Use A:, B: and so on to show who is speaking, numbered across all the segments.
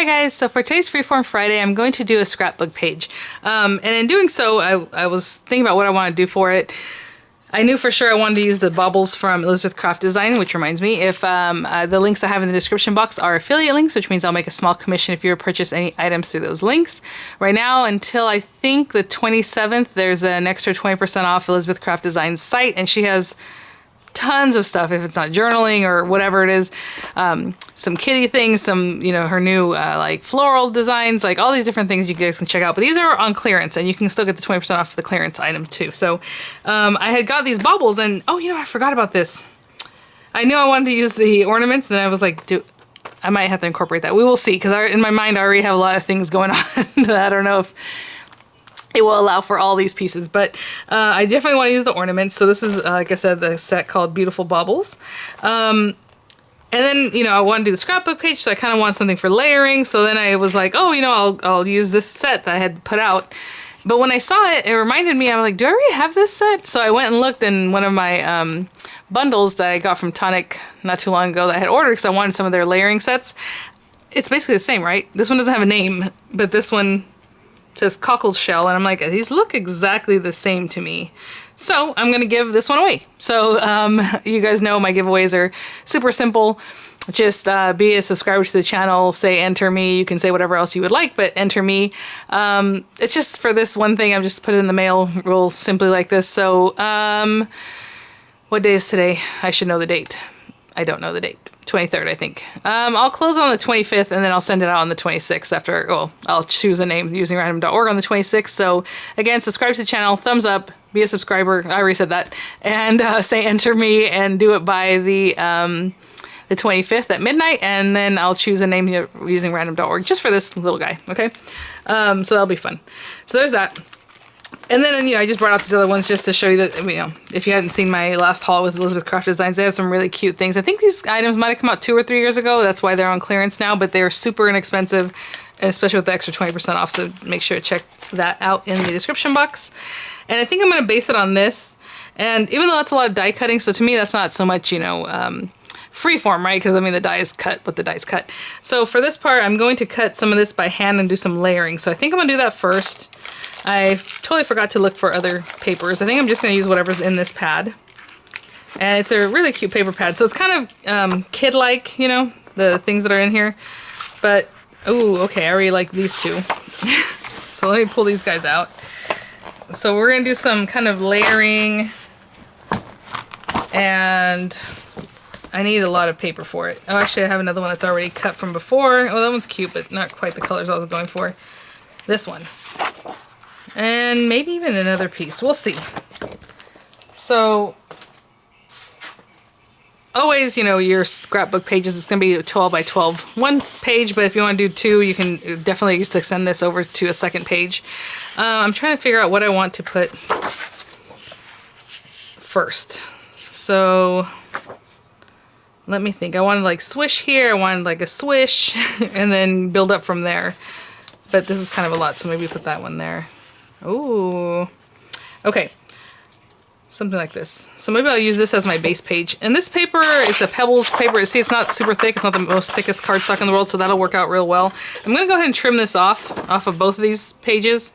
A: Hi guys, so for today's Freeform Friday, I'm going to do a scrapbook page. And in doing so, I was thinking about what I want to do for it. I knew for sure I wanted to use the baubles from Elizabeth Craft Design, which reminds me, if the links I have in the description box are affiliate links, which means I'll make a small commission if you purchase any items through those links. Right now, until I think the 27th, there's an extra 20% off Elizabeth Craft Design's site, and she has tons of stuff, if it's not journaling or whatever it is, some kitty things, some, you know, her new like floral designs, like all these different things you guys can check out. But these are on clearance, and you can still get the 20% off the clearance item too. So I had got these baubles, and oh, you know, I forgot about this. I knew I wanted to use the ornaments, and I was like, I might have to incorporate that. We will see, because in my mind I already have a lot of things going on that I don't know if it will allow for all these pieces, but I definitely want to use the ornaments. So this is, like I said, the set called Beautiful Baubles. And then, you know, I want to do the scrapbook page, so I kind of want something for layering. So then I was like, oh, you know, I'll use this set that I had put out. But when I saw it, it reminded me, I was like, do I already have this set? So I went and looked in one of my bundles that I got from Tonic not too long ago that I had ordered because I wanted some of their layering sets. It's basically the same, right? This one doesn't have a name, but this one says cockle shell, and I'm like, these look exactly the same to me. So I'm gonna give this one away. So you guys know my giveaways are super simple. Just be a subscriber to the channel, say enter me. You can say whatever else you would like, but enter me. It's just for this one thing. I've just put it in the mail real simply like this. So what day is today? I should know the date. I don't know the date. 23rd, I think. I'll close on the 25th, and then I'll send it out on the 26th after, well, I'll choose a name using random.org on the 26th. So again, subscribe to the channel, thumbs up, be a subscriber. I already said that. And say enter me and do it by the 25th at midnight, and then I'll choose a name using random.org just for this little guy, okay? So that'll be fun. So there's that. And then, you know, I just brought out these other ones just to show you that, you know, if you hadn't seen my last haul with Elizabeth Craft Designs, they have some really cute things. I think these items might have come out 2 or 3 years ago. That's why they're on clearance now, but they're super inexpensive, and especially with the extra 20% off. So make sure to check that out in the description box. And I think I'm going to base it on this. And even though that's a lot of die cutting, so to me, that's not so much, you know, freeform, right? Because I mean, the die is cut, but the die's cut. So for this part, I'm going to cut some of this by hand and do some layering. So I think I'm going to do that first. I totally forgot to look for other papers. I think I'm just going to use whatever's in this pad. And it's a really cute paper pad. So it's kind of kid-like, you know, the things that are in here. But, ooh, okay, I already like these two. So let me pull these guys out. So we're going to do some kind of layering. And I need a lot of paper for it. Oh, actually, I have another one that's already cut from before. Oh, that one's cute, but not quite the colors I was going for. This one. And maybe even another piece. We'll see. So, always, you know, your scrapbook pages, it's going to be 12 by 12. One page, but if you want to do 2, you can definitely just extend this over to a second page. I'm trying to figure out what I want to put first. So, let me think. I wanted like swish here. I wanted like a swish, and then build up from there. But this is kind of a lot, so maybe put that one there. Ooh. Okay. Something like this. So maybe I'll use this as my base page. And this paper, it's a Pebbles paper. See, it's not super thick. It's not the most thickest cardstock in the world, so that'll work out real well. I'm going to go ahead and trim this off of both of these pages.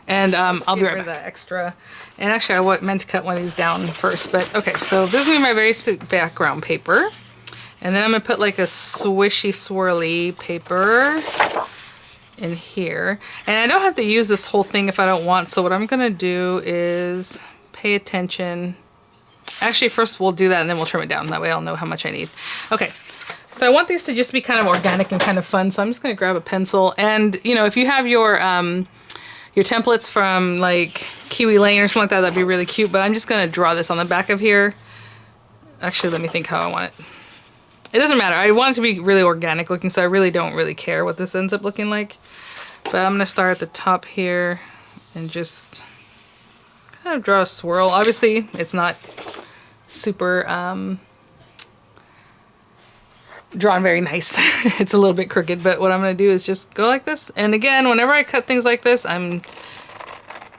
A: And I'll be right back. That extra. And actually, I meant to cut one of these down first. But okay, so this is going to be my very background paper. And then I'm going to put like a swishy swirly paper in here. And I don't have to use this whole thing if I don't want, so what I'm gonna do is pay attention. Actually, first we'll do that and then we'll trim it down. That way I'll know how much I need. Okay, so I want these to just be kind of organic and kind of fun, so I'm just gonna grab a pencil. And, you know, if you have your templates from like Kiwi Lane or something like that, that'd be really cute, but I'm just gonna draw this on the back of here. Actually, let me think how I want it. It doesn't matter. I want it to be really organic looking, so I really don't really care what this ends up looking like. But I'm going to start at the top here and just kind of draw a swirl. Obviously, it's not super drawn very nice. It's a little bit crooked, but what I'm going to do is just go like this. And again, whenever I cut things like this, I'm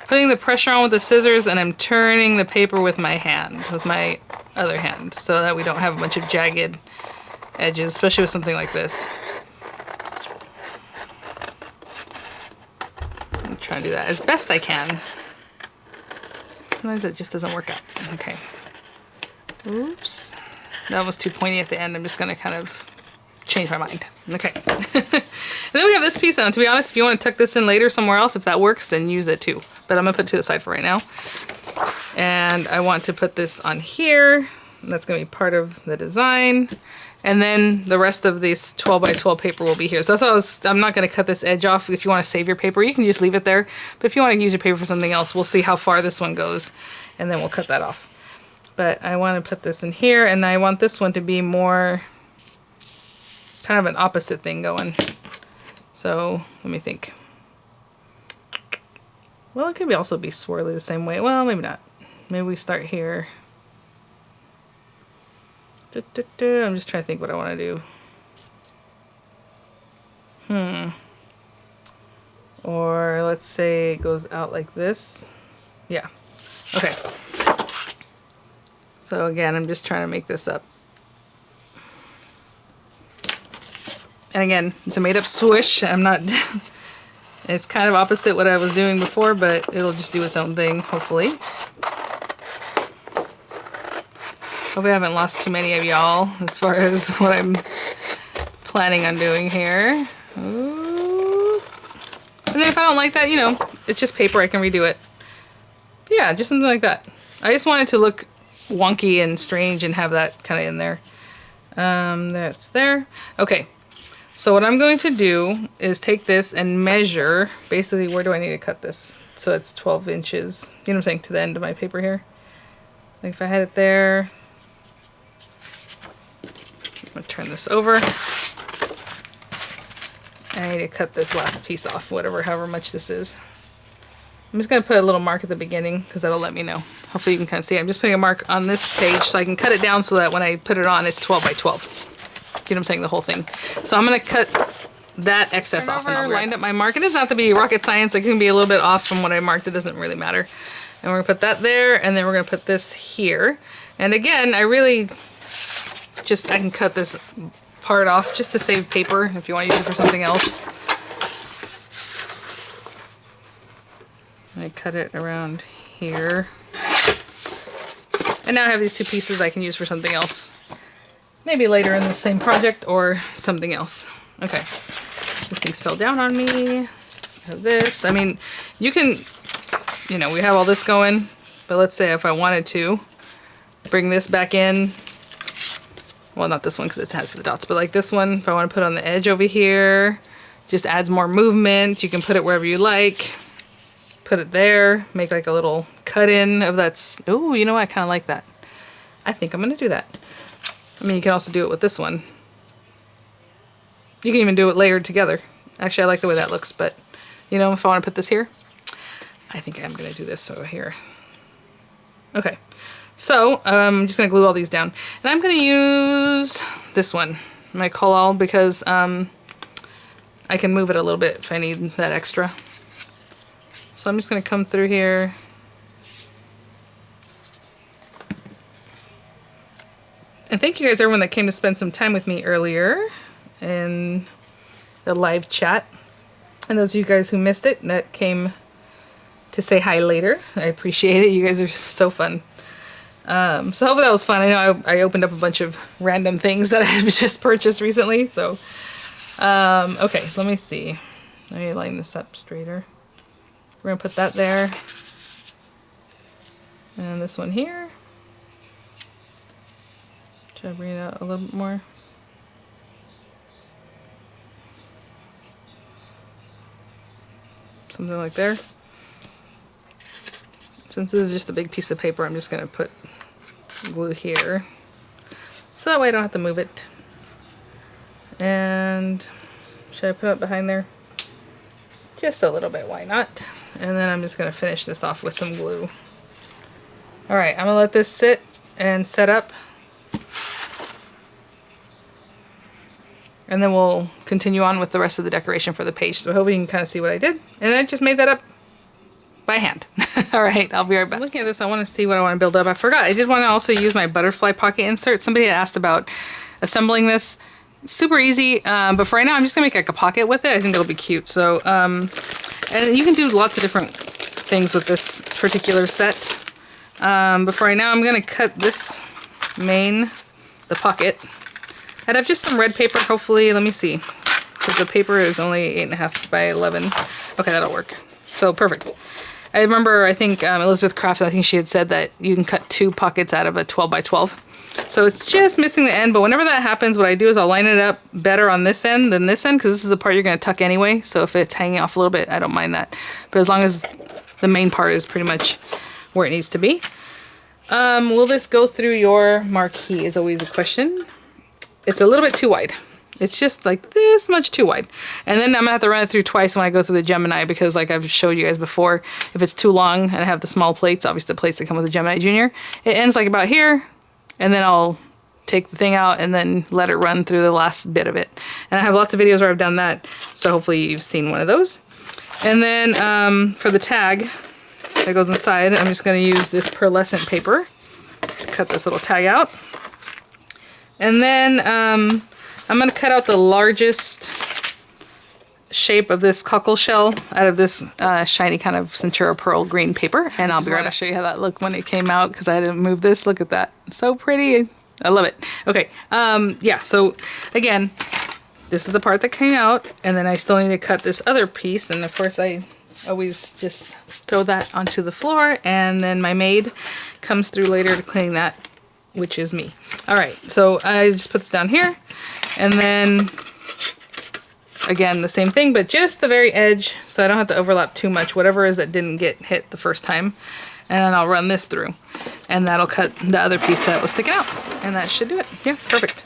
A: putting the pressure on with the scissors, and I'm turning the paper with my hand, with my other hand, so that we don't have a bunch of jagged edges, especially with something like this. trying to do that as best I can. Sometimes it just doesn't work out. Okay. Oops. That was too pointy at the end. I'm just going to kind of change my mind. Okay. And then we have this piece. And to be honest, if you want to tuck this in later somewhere else, if that works, then use it too. But I'm going to put it to the side for right now. And I want to put this on here. That's going to be part of the design. And then the rest of this 12 by 12 paper will be here. So that's why I'm not going to cut this edge off. If you want to save your paper, you can just leave it there. But if you want to use your paper for something else, we'll see how far this one goes. And then we'll cut that off. But I want to put this in here. And I want this one to be more kind of an opposite thing going. So let me think. Well, it could also be swirly the same way. Well, maybe not. Maybe we start here. I'm just trying to think what I want to do. Or let's say it goes out like this. Yeah. Okay. So again, I'm just trying to make this up. And again, it's a made-up swoosh. I'm not... It's kind of opposite what I was doing before, but it'll just do its own thing, hopefully. Hopefully I haven't lost too many of y'all as far as what I'm planning on doing here. Ooh. And then if I don't like that, you know, it's just paper. I can redo it. Yeah, just something like that. I just want it to look wonky and strange and have that kind of in there. That's there. Okay. So what I'm going to do is take this and measure, basically, where do I need to cut this? So it's 12 inches, you know what I'm saying, to the end of my paper here. Like if I had it there, I'm going to turn this over. I need to cut this last piece off, however much this is. I'm just going to put a little mark at the beginning because that'll let me know. Hopefully you can kind of see. I'm just putting a mark on this page so I can cut it down so that when I put it on, it's 12 by 12. You know what I'm saying? The whole thing. So I'm going to cut that excess off. And I'll lined up my mark. It doesn't have to be rocket science. It can be a little bit off from what I marked. It doesn't really matter. And we're going to put that there. And then we're going to put this here. And again, I can cut this part off just to save paper if you want to use it for something else. I cut it around here. And now I have these two pieces I can use for something else. Maybe later in the same project or something else. Okay. This thing's fell down on me. This. I mean, you can, you know, we have all this going. But let's say if I wanted to bring this back in. Well, not this one because it has the dots. But like this one, if I want to put on the edge over here. Just adds more movement. You can put it wherever you like. Put it there. Make like a little cut in of that. Oh, you know what? I kind of like that. I think I'm going to do that. I mean, you can also do it with this one. You can even do it layered together. Actually, I like the way that looks, but, you know, if I want to put this here, I think I'm going to do this over here. Okay. So, I'm just going to glue all these down. And I'm going to use this one, my Collal, because I can move it a little bit if I need that extra. So I'm just going to come through here. And thank you guys, everyone that came to spend some time with me earlier in the live chat. And those of you guys who missed it, that came to say hi later. I appreciate it. You guys are so fun. So hopefully that was fun. I know I opened up a bunch of random things that I've just purchased recently. So, okay, let me see. Let me line this up straighter. We're going to put that there. And this one here. Should I bring it out a little bit more? Something like there. Since this is just a big piece of paper, I'm just going to put glue here. So that way I don't have to move it. And should I put it behind there? Just a little bit, why not? And then I'm just going to finish this off with some glue. Alright, I'm going to let this sit and set up. And then we'll continue on with the rest of the decoration for the page. So I hope you can kind of see what I did. And I just made that up by hand. Alright, I'll be right back. So looking at this, I want to see what I want to build up. I forgot, I did want to also use my butterfly pocket insert. Somebody had asked about assembling this. Super easy, but for right now I'm just going to make like a pocket with it. I think it'll be cute. So, and And you can do lots of different things with this particular set. But for right now, I'm going to cut this the pocket. I'd have just some red paper, hopefully. Let me see. Because the paper is only 8.5 by 11. Okay, that'll work. So, perfect. I remember, I think, Elizabeth Craft, I think she had said that you can cut 2 pockets out of a 12 by 12. So it's just missing the end, but whenever that happens, what I do is I'll line it up better on this end than this end, because this is the part you're going to tuck anyway. So if it's hanging off a little bit, I don't mind that. But as long as the main part is pretty much where it needs to be. Will this go through your marquee is always a question. It's a little bit too wide. It's just like this much too wide. And then I'm gonna have to run it through twice when I go through the Gemini, because like I've showed you guys before, if it's too long and I have the small plates, obviously the plates that come with the Gemini Junior, it ends like about here, and then I'll take the thing out and then let it run through the last bit of it. And I have lots of videos where I've done that, so hopefully you've seen one of those. And then for the tag that goes inside, I'm just gonna use this pearlescent paper. Just cut this little tag out. And then I'm going to cut out the largest shape of this cockle shell out of this shiny kind of Centura Pearl green paper. And I'll be right to show you how that looked when it came out, because I didn't move this. Look at that. So pretty. I love it. Okay. Yeah, so again, this is the part that came out. And then I still need to cut this other piece. And of course, I always just throw that onto the floor. And then my maid comes through later to clean that, which is me. All right, so I just put this down here, and then again the same thing, but just the very edge, so I don't have to overlap too much, whatever is that didn't get hit the first time. And then I'll run this through, and that'll cut the other piece that was sticking out, and that should do it. Yeah, perfect.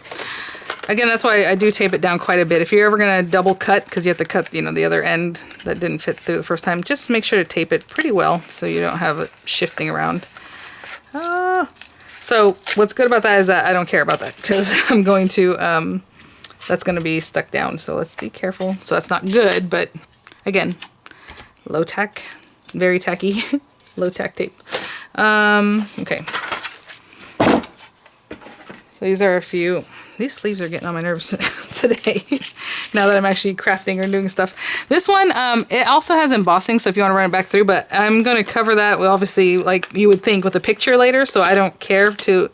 A: Again, that's why I do tape it down quite a bit. If you're ever gonna double cut, because you have to cut, you know, the other end that didn't fit through the first time, just make sure to tape it pretty well so you don't have it shifting around. So what's good about that is that I don't care about that, because I'm going to, that's going to be stuck down. So let's be careful. So that's not good, but again, low tack, very tacky, low tack tape. Okay. So these are a few. These sleeves are getting on my nerves today, now that I'm actually crafting or doing stuff. This one, it also has embossing, so if you want to run it back through, but I'm going to cover that with, obviously, like you would think, with a picture later, so I don't care to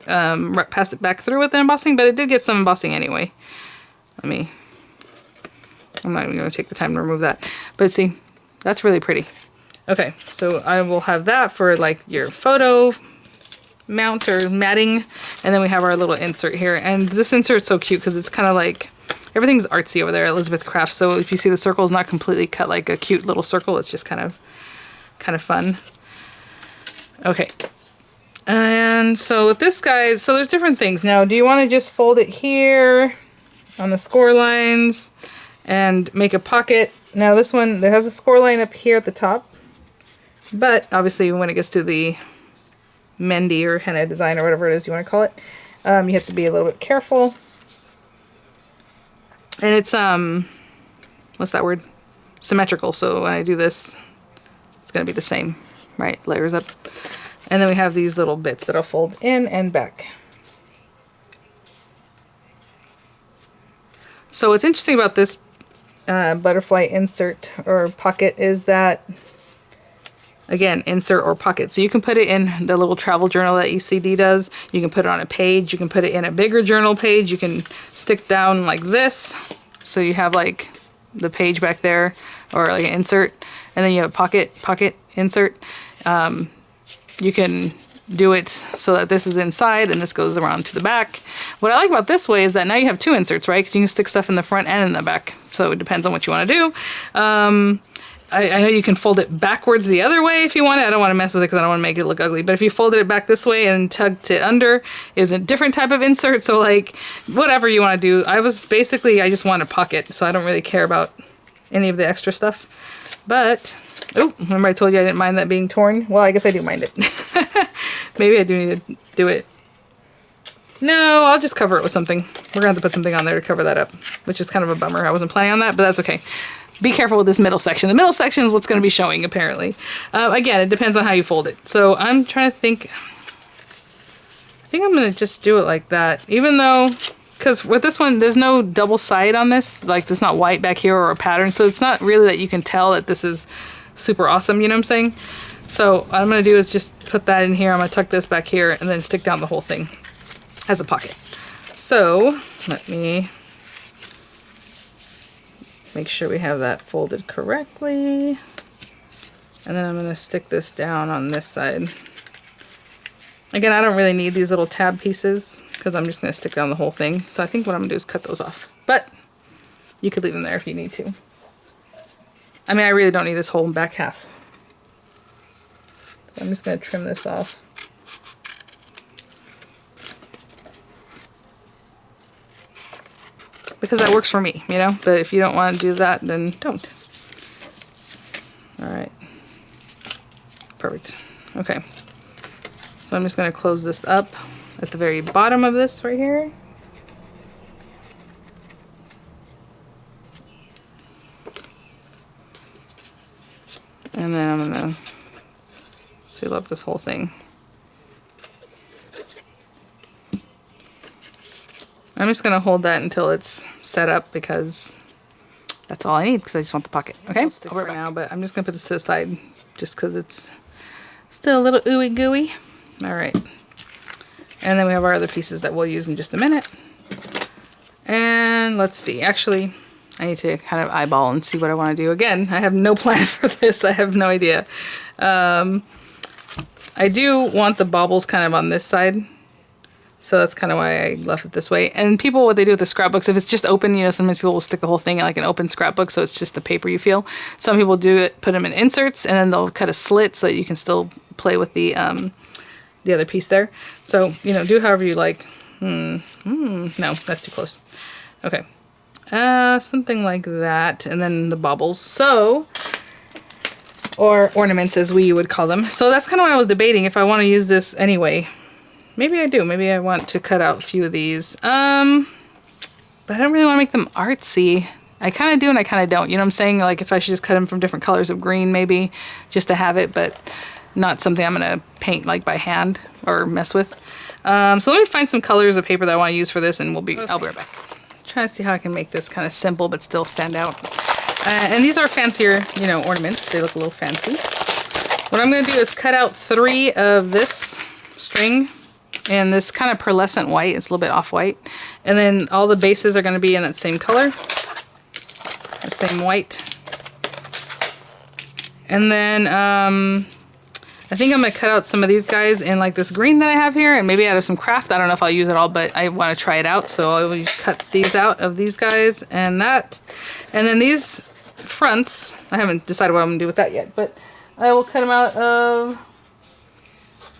A: pass it back through with the embossing, but it did get some embossing anyway. I'm not even going to take the time to remove that. But see, that's really pretty. Okay, so I will have that for like your photo mount or matting, and then we have our little insert here, and this insert's so cute because it's kind of like everything's artsy over there at Elizabeth Craft. So if you see the circle is not completely cut like a cute little circle, it's just kind of fun. Okay, and so with this guy, so there's different things. Now, do you want to just fold it here on the score lines and make a pocket? Now this one, there has a score line up here at the top, but obviously when it gets to the Mendy or henna design or whatever it is you want to call it, you have to be a little bit careful. And it's what's that word? Symmetrical. So when I do this, it's going to be the same, right? Layers up. And then we have these little bits that I'll fold in and back. So what's interesting about this butterfly insert or pocket is that, again, insert or pocket. So you can put it in the little travel journal that ECD does. You can put it on a page. You can put it in a bigger journal page. You can stick down like this. So you have like the page back there, or like an insert. And then you have a pocket insert. You can do it so that this is inside and this goes around to the back. What I like about this way is that now you have two inserts, right? Because you can stick stuff in the front and in the back. So it depends on what you want to do. I know you can fold it backwards the other way if you want it. I don't want to mess with it because I don't want to make it look ugly. But if you folded it back this way and tucked it under, is a different type of insert. So like whatever you want to do. I just want a pocket, so I don't really care about any of the extra stuff. But, oh, remember I told you I didn't mind that being torn? Well, I guess I do mind it. Maybe I do need to do it. No, I'll just cover it with something. We're going to have to put something on there to cover that up, which is kind of a bummer. I wasn't planning on that, but that's okay. Be careful with this middle section. The middle section is what's going to be showing, apparently. Again, it depends on how you fold it. So I'm trying to think. I think I'm going to just do it like that. Even though, because with this one, there's no double side on this. Like, there's not white back here or a pattern. So it's not really that you can tell that this is super awesome, you know what I'm saying? So what I'm gonna do is just put that in here. I'm gonna tuck this back here and then stick down the whole thing as a pocket. So let me make sure we have that folded correctly. And then I'm gonna stick this down on this side. Again, I don't really need these little tab pieces because I'm just gonna stick down the whole thing. So I think what I'm gonna do is cut those off. But you could leave them there if you need to. I mean, I really don't need this whole back half. So I'm just gonna trim this off. Because that works for me, you know? But if you don't want to do that, then don't. Alright. Perfect. Okay. So I'm just going to close this up at the very bottom of this right here. And then I'm going to seal up this whole thing. I'm just going to hold that until it's set up because that's all I need because I just want the pocket. Okay, I'll stick for now, but I'm just going to put this to the side just because it's still a little ooey gooey. All right. And then we have our other pieces that we'll use in just a minute. And let's see. Actually, I need to kind of eyeball and see what I want to do. Again, I have no plan for this. I have no idea. I do want the baubles kind of on this side. So that's kind of why I left it this way. And people, what they do with the scrapbooks, if it's just open, you know, sometimes people will stick the whole thing in like an open scrapbook, so it's just the paper you feel. Some people do it, put them in inserts, and then they'll cut a slit so that you can still play with the other piece there. So, you know, do however you like. No, that's too close. Okay. Something like that. And then the baubles. So, or ornaments as we would call them. So that's kind of what I was debating if I want to use this anyway. Maybe I do. Maybe I want to cut out a few of these. But I don't really want to make them artsy. I kind of do and I kind of don't. You know what I'm saying? Like if I should just cut them from different colors of green maybe just to have it, but not something I'm going to paint like by hand or mess with. So let me find some colors of paper that I want to use for this and I'll be right back. Trying to see how I can make this kind of simple but still stand out. And these are fancier, you know, ornaments. They look a little fancy. What I'm going to do is cut out 3 of this string. And this kind of pearlescent white, it's a little bit off-white. And then all the bases are going to be in that same color. The same white. And then I think I'm going to cut out some of these guys in like this green that I have here. And maybe out of some craft. I don't know if I'll use it all, but I want to try it out. So I will cut these out of these guys and that. And then these fronts, I haven't decided what I'm going to do with that yet. But I will cut them out of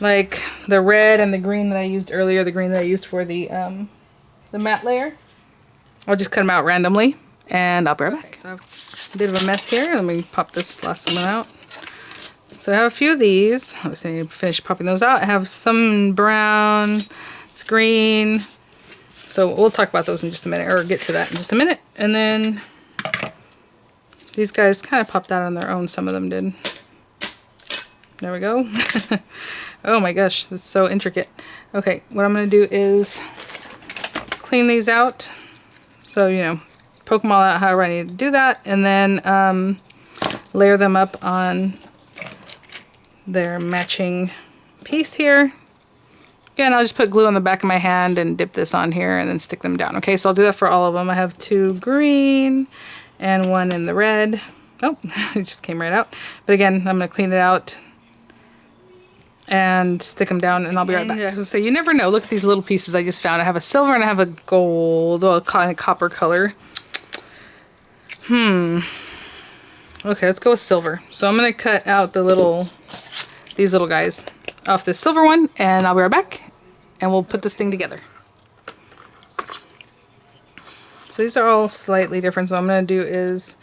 A: like the red and the green that I used earlier, the green that I used for the matte layer. I'll just cut them out randomly and I'll be right back. So I have a bit of a mess here. Let me pop this last one out. So I have a few of these. I just need to finish popping those out. I have some brown, it's green. So we'll talk about those in just a minute, or get to that in just a minute. And then these guys kind of popped out on their own. Some of them did. There we go. Oh my gosh, that's so intricate. Okay, what I'm going to do is clean these out. So, you know, poke them all out however I need to do that. And then layer them up on their matching piece here. Again, I'll just put glue on the back of my hand and dip this on here and then stick them down. Okay, so I'll do that for all of them. I have 2 green and 1 in the red. Oh, it just came right out. But again, I'm going to clean it out and stick them down, and I'll be right back. So you never know. Look at these little pieces I just found. I have a silver and I have a gold, well, kind of copper color. Okay, let's go with silver. So I'm going to cut out these little guys off this silver one, and I'll be right back, and we'll put this thing together. So these are all slightly different. So what I'm going to do is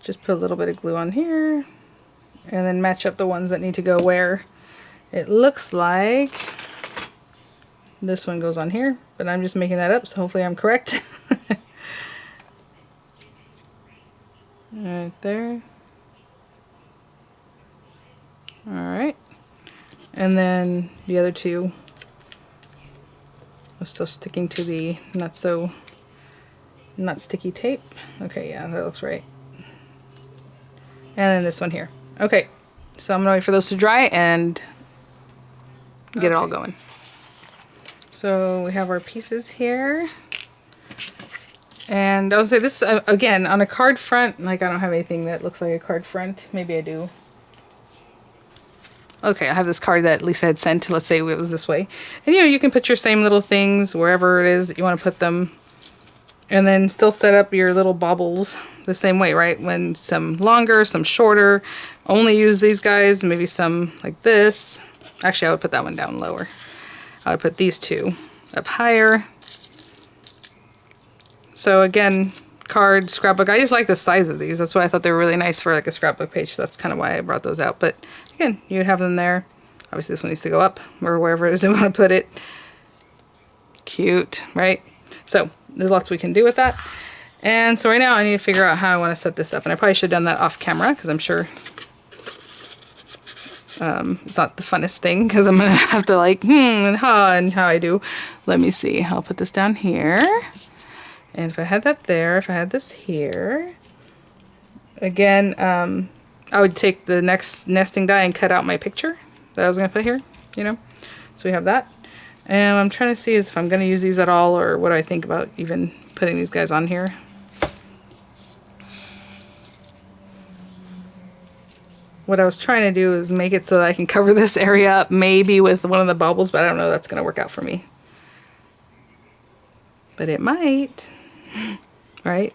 A: just put a little bit of glue on here, and then match up the ones that need to go where. It looks like this one goes on here, but I'm just making that up, so hopefully I'm correct. Right there. Alright. And then the other 2 are still sticking to the not sticky tape. Okay, yeah, that looks right. And then this one here. Okay, so I'm gonna wait for those to dry and get it all going. So we have our pieces here. And I would say this, again, on a card front, like I don't have anything that looks like a card front. Maybe I do. Okay, I have this card that Lisa had sent. Let's say it was this way. And you can put your same little things wherever it is that you want to put them. And then still set up your little baubles the same way, right? When some longer, some shorter. Only use these guys, maybe some like this. Actually, I would put that one down lower. I would put these two up higher. So again, card, scrapbook. I just like the size of these. That's why I thought they were really nice for like a scrapbook page. So that's kind of why I brought those out. But again, you'd have them there. Obviously this one needs to go up or wherever it is you want to put it. Cute, right? So there's lots we can do with that. And so right now I need to figure out how I want to set this up. And I probably should have done that off camera because I'm sure it's not the funnest thing because I'm going to have to like, and how I do. Let me see. I'll put this down here. And if I had that there, if I had this here, again, I would take the next nesting die and cut out my picture that I was going to put here, So we have that. And I'm trying to see if I'm going to use these at all or what do I think about even putting these guys on here. What I was trying to do is make it so that I can cover this area up maybe with one of the baubles, but I don't know if that's going to work out for me. But it might. Right?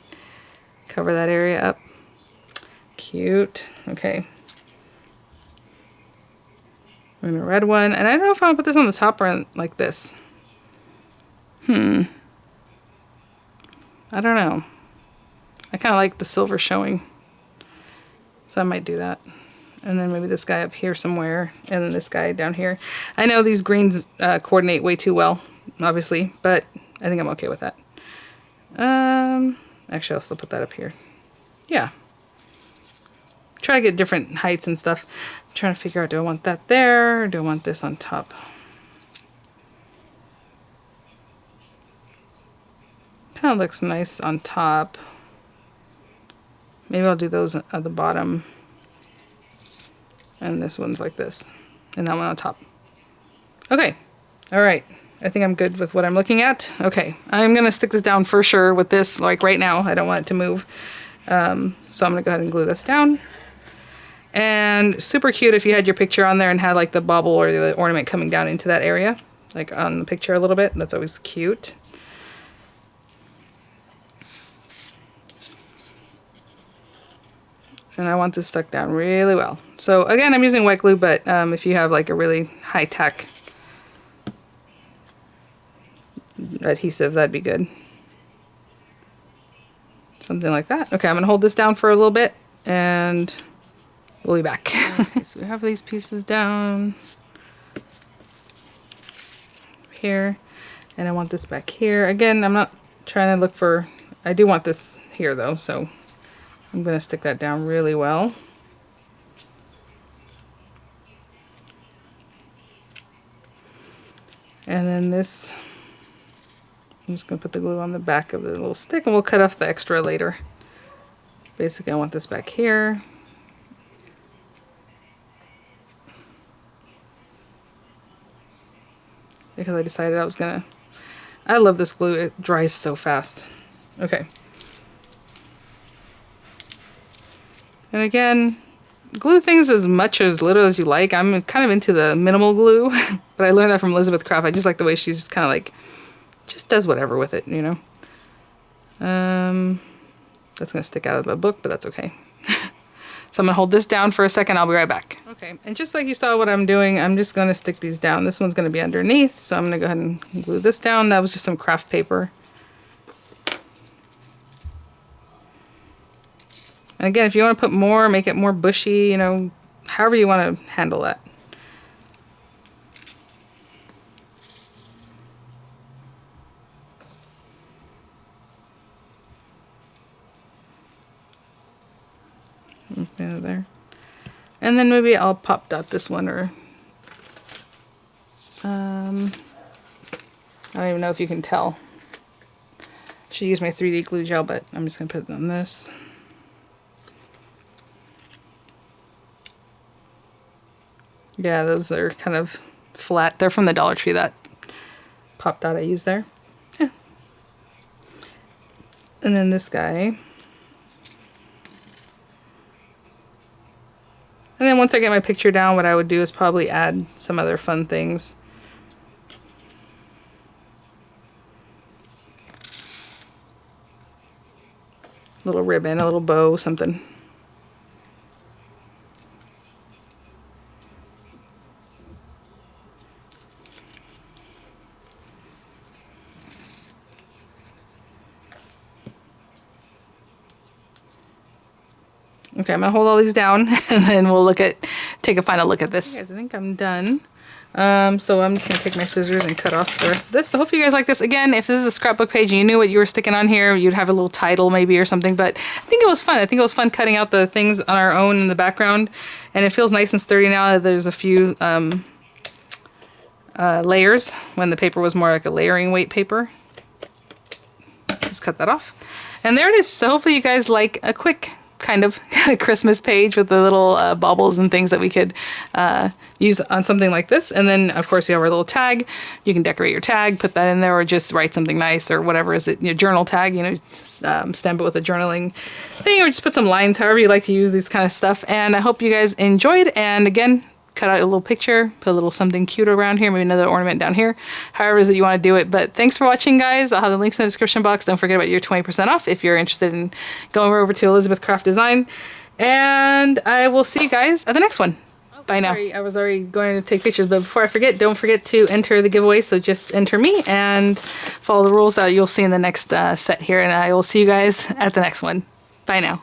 A: Cover that area up. Cute. Okay. And a red one. And I don't know if I want to put this on the top or like this. I don't know. I kind of like the silver showing. So I might do that. And then maybe this guy up here somewhere. And then this guy down here. I know these greens coordinate way too well, obviously. But I think I'm okay with that. Actually, I'll still put that up here. Yeah. Try to get different heights and stuff. I'm trying to figure out, do I want that there or do I want this on top? Kind of looks nice on top. Maybe I'll do those at the bottom. And this one's like this. And that one on top. Okay. All right. I think I'm good with what I'm looking at. Okay, I'm gonna stick this down for sure with this, like right now. I don't want it to move. So I'm gonna go ahead and glue this down. And super cute if you had your picture on there and had like the bauble or the ornament coming down into that area, like on the picture a little bit. That's always cute. And I want this stuck down really well. So again, I'm using white glue, but if you have like a really high-tech adhesive, that'd be good. Something like that. Okay, I'm gonna hold this down for a little bit and we'll be back. Okay, so we have these pieces down here and I want this back here. Again, I'm not trying to look for, I do want this here though, so I'm gonna stick that down really well. And then this, I'm just going to put the glue on the back of the little stick and we'll cut off the extra later. Basically, I want this back here. Because I decided I was going to... I love this glue. It dries so fast. Okay. And again, glue things as much or as little as you like. I'm kind of into the minimal glue. But I learned that from Elizabeth Craft. I just like the way she's kind of like... just does whatever with it, That's gonna stick out of the book, but that's okay. So I'm gonna hold this down for a second. I'll be right back. Okay, and just like you saw what I'm doing, I'm just gonna stick these down. This one's gonna be underneath, so I'm gonna go ahead and glue this down. That was just some craft paper. And again, if you want to put more, make it more bushy, however you want to handle that. Okay, there. And then maybe I'll pop dot this one, or I don't even know if you can tell. Should use my 3D glue gel, but I'm just gonna put it on this. Yeah, those are kind of flat. They're from the Dollar Tree, that pop dot I used there. Yeah. And then this guy. And then once I get my picture down, what I would do is probably add some other fun things. A little ribbon, a little bow, something. Okay, I'm gonna hold all these down and then we'll take a final look at this. Okay, guys, I think I'm done. So I'm just gonna take my scissors and cut off the rest of this. So hopefully you guys like this. Again, if this is a scrapbook page and you knew what you were sticking on here, you'd have a little title maybe or something, but I think it was fun. I think it was fun cutting out the things on our own in the background, and it feels nice and sturdy now. There's a few layers when the paper was more like a layering weight paper. Just cut that off. And there it is. So hopefully you guys like a quick kind of Christmas page with the little baubles and things that we could use on something like this. And then of course you have our little tag. You can decorate your tag, put that in there, or just write something nice or whatever is it, your journal tag, you know, just stamp it with a journaling thing, or just put some lines, however you like to use this kind of stuff. And I hope you guys enjoyed. And again, cut out a little picture, put a little something cute around here, maybe another ornament down here, however it is that you want to do it. But thanks for watching, guys. I'll have the links in the description box. Don't forget about your 20% off if you're interested in going over to Elizabeth Craft Design. And I will see you guys at the next one. Bye now. Sorry, I was already going to take pictures, but before I forget, don't forget to enter the giveaway. So just enter me and follow the rules that you'll see in the next set here. And I will see you guys at the next one. Bye now.